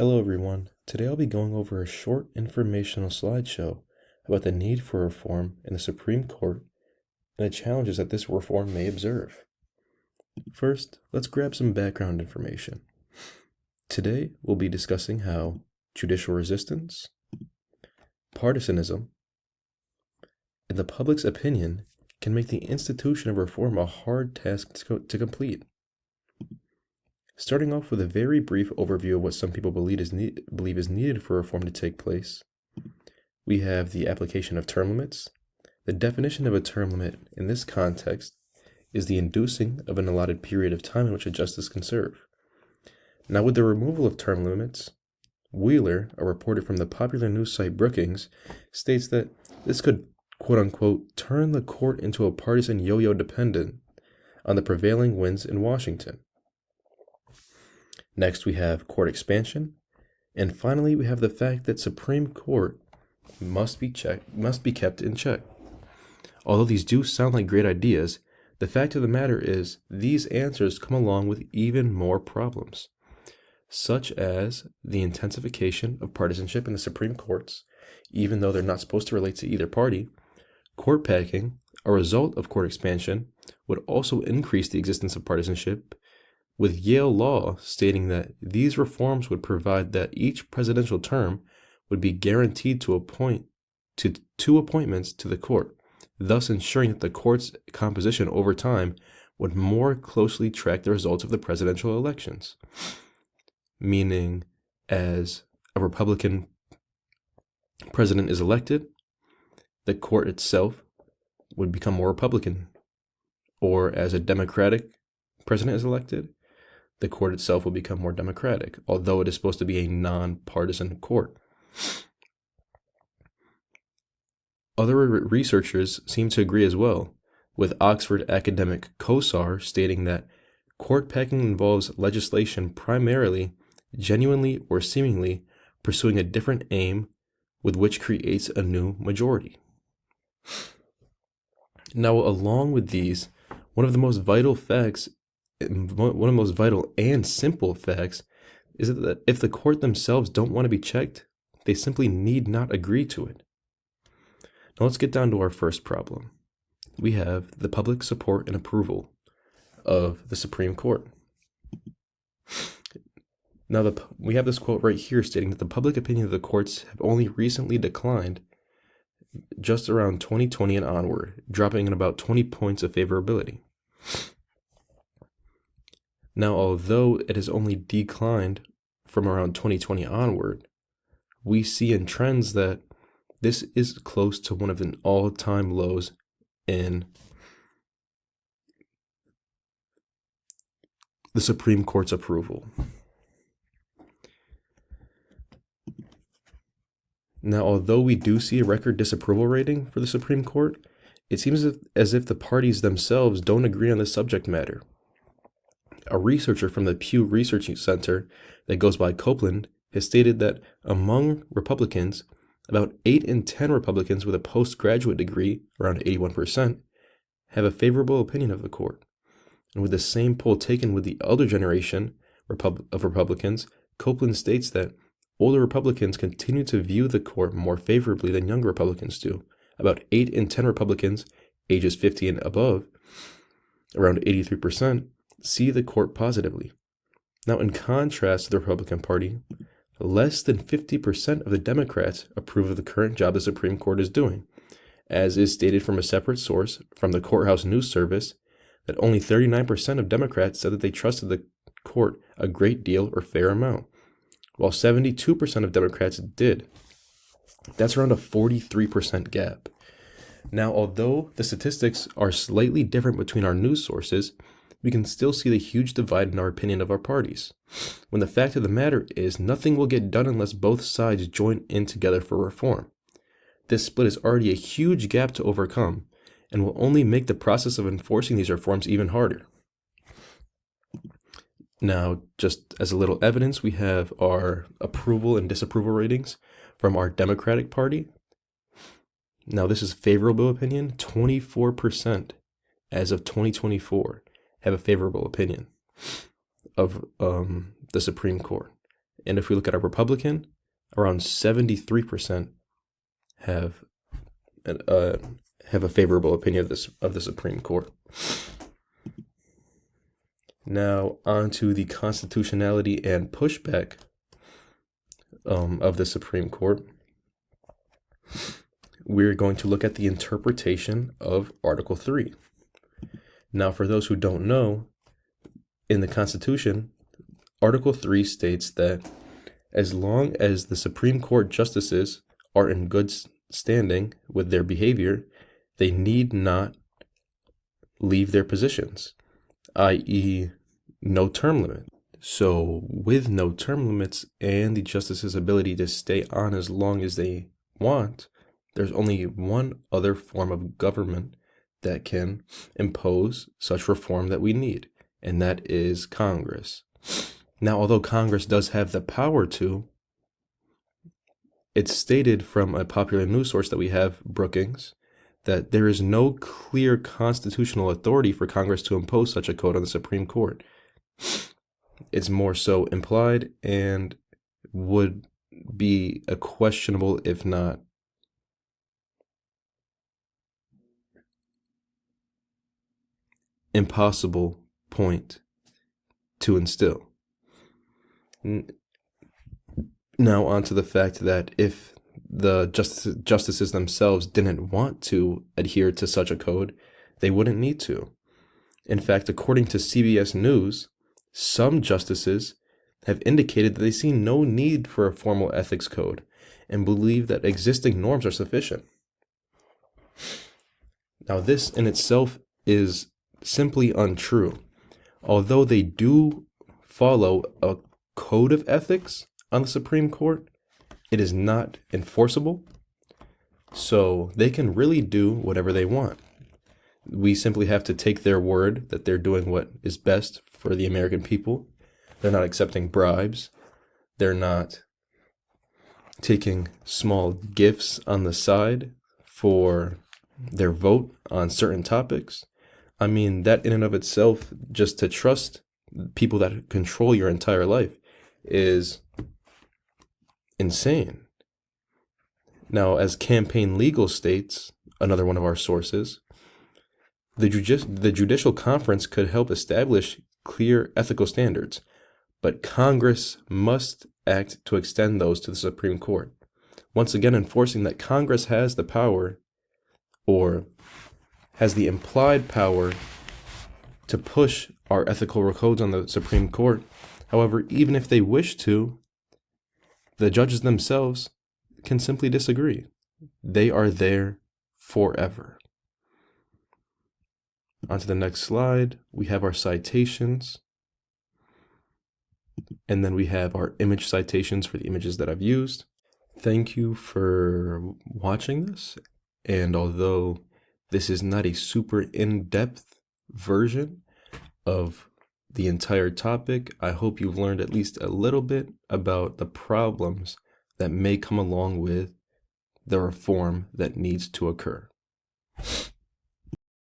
Hello everyone. Today I'll be going over a short informational slideshow about the need for reform in the Supreme Court and the challenges that this reform may observe. First, let's grab some background information. Today we'll be discussing how judicial resistance, partisanism, and the public's opinion can make the institution of reform a hard task to complete. Starting off with a very brief overview of what some people believe is needed for reform to take place, we have the application of term limits. The definition of a term limit in this context is the inducing of an allotted period of time in which a justice can serve. Now, with the removal of term limits, Wheeler, a reporter from the popular news site Brookings, states that this could, quote-unquote, turn the court into a partisan yo-yo dependent on the prevailing winds in Washington. Next, we have court expansion. And finally, we have the fact that Supreme Court must be kept in check. Although these do sound like great ideas, the fact of the matter is these answers come along with even more problems, such as the intensification of partisanship in the Supreme Courts, even though they're not supposed to relate to either party. Court packing, a result of court expansion, would also increase the existence of partisanship, with Yale law stating that these reforms would provide that each presidential term would be guaranteed to appoint to two appointments to the court, thus ensuring that the court's composition over time would more closely track the results of the presidential elections. Meaning, as a Republican president is elected, the court itself would become more Republican. Or as a Democratic president is elected, the court itself will become more democratic, although it is supposed to be a nonpartisan court. Other researchers seem to agree as well, with Oxford academic Kosar stating that court packing involves legislation primarily, genuinely or seemingly, pursuing a different aim with which creates a new majority. Now, along with these, one of the most vital and simple facts is that if the court themselves don't want to be checked, they simply need not agree to it. Now let's get down to our first problem. We have the public support and approval of the Supreme Court. Now we have this quote right here stating that the public opinion of the courts have only recently declined just around 2020 and onward, dropping in about 20 points of favorability. Now, although it has only declined from around 2020 onward, we see in trends that this is close to one of the all-time lows in the Supreme Court's approval. Now, although we do see a record disapproval rating for the Supreme Court, it seems as if the parties themselves don't agree on the subject matter. A researcher from the Pew Research Center that goes by Copeland has stated that among Republicans, about 8 in 10 Republicans with a postgraduate degree, around 81%, have a favorable opinion of the court. And with the same poll taken with the elder generation of Republicans, Copeland states that older Republicans continue to view the court more favorably than younger Republicans do. About 8 in 10 Republicans, ages 50 and above, around 83%, see the court positively. Now, in contrast to the Republican Party, less than 50% of the Democrats approve of the current job the Supreme Court is doing, as is stated from a separate source from the Courthouse News Service that only 39% of Democrats said that they trusted the court a great deal or fair amount, while 72% of Democrats did. That's around a 43% gap. Now, although the statistics are slightly different between our news sources, we can still see the huge divide in our opinion of our parties, when the fact of the matter is nothing will get done unless both sides join in together for reform. This split is already a huge gap to overcome and will only make the process of enforcing these reforms even harder. Now, just as a little evidence, we have our approval and disapproval ratings from our Democratic Party. Now, this is favorable opinion, 24% as of 2024. Have a favorable opinion of the Supreme Court. And if we look at a Republican, around 73% have a favorable opinion of the Supreme Court. Now, on to the constitutionality and pushback of the Supreme Court. We're going to look at the interpretation of Article 3. Now, for those who don't know, in the Constitution, Article 3 states that as long as the Supreme Court justices are in good standing with their behavior, they need not leave their positions, i.e., no term limit. So, with no term limits and the justices' ability to stay on as long as they want, there's only one other form of government that can impose such reform that we need, and that is Congress. Now, although Congress does have the power to, it's stated from a popular news source that we have, Brookings, that there is no clear constitutional authority for Congress to impose such a code on the Supreme Court. It's more so implied and would be a questionable, if not impossible, point to instill. Now, on to the fact that if the justices themselves didn't want to adhere to such a code, they wouldn't need to. In fact, according to CBS News, some justices have indicated that they see no need for a formal ethics code and believe that existing norms are sufficient. Now, this in itself is simply untrue. Although they do follow a code of ethics on the Supreme Court, it is not enforceable, so they can really do whatever they want. We simply have to take their word that they're doing what is best for the American people. They're not accepting bribes. They're not taking small gifts on the side for their vote on certain topics. I mean, that in and of itself, just to trust people that control your entire life is insane. Now, as Campaign Legal states, another one of our sources, the Judicial Conference could help establish clear ethical standards, but Congress must act to extend those to the Supreme Court. Once again, enforcing that Congress has the power, or has the implied power, to push our ethical codes on the Supreme Court. However, even if they wish to, the judges themselves can simply disagree. They are there forever. On to the next slide, we have our citations. And then we have our image citations for the images that I've used. Thank you for watching this. And although this is not a super in-depth version of the entire topic, I hope you've learned at least a little bit about the problems that may come along with the reform that needs to occur.